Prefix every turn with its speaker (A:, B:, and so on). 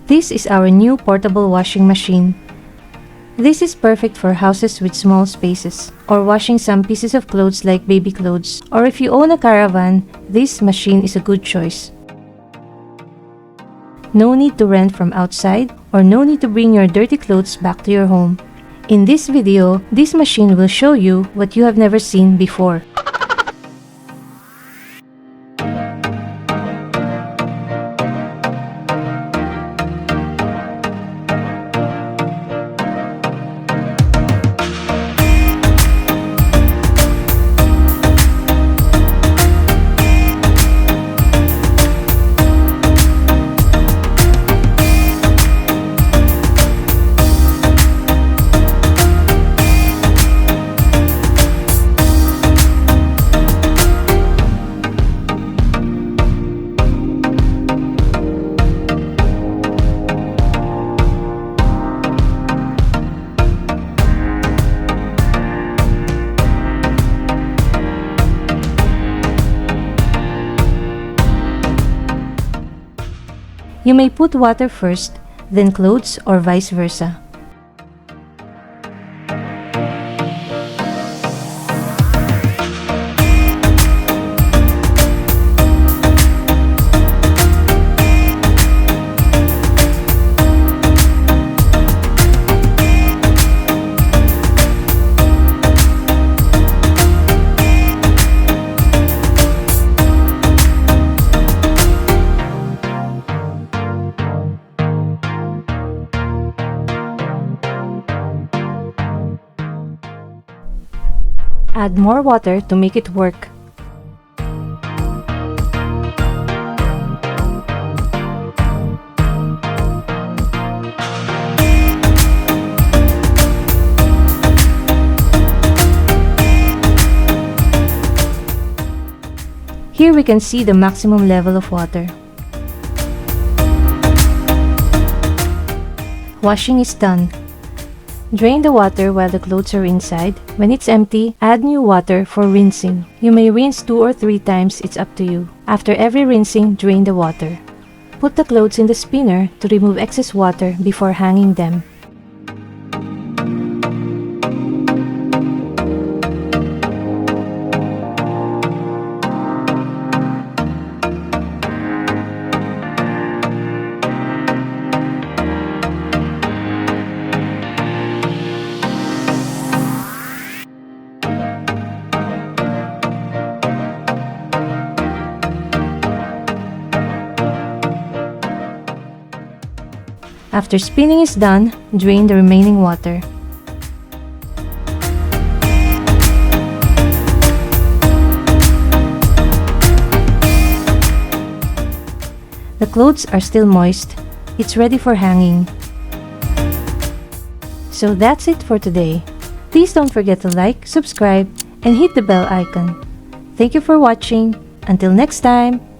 A: This is our new portable washing machine. This is perfect for houses with small spaces, or washing some pieces of clothes like baby clothes, or if you own a caravan, this machine is a good choice. No need to rent from outside, or no need to bring your dirty clothes back to your home. In this video, this machine will show you what you have never seen before. You may put water first, then clothes, or vice versa. Add more water to make it work. Here we can see the maximum level of water. Washing is done. Drain the water while the clothes are inside. When it's empty, add new water for rinsing. You may rinse 2 or 3 times, it's up to you. After every rinsing, drain the water. Put the clothes in the spinner to remove excess water before hanging them. After spinning is done, drain the remaining water. The clothes are still moist. It's ready for hanging. So that's it for today. Please don't forget to like, subscribe, and hit the bell icon. Thank you for watching. Until next time!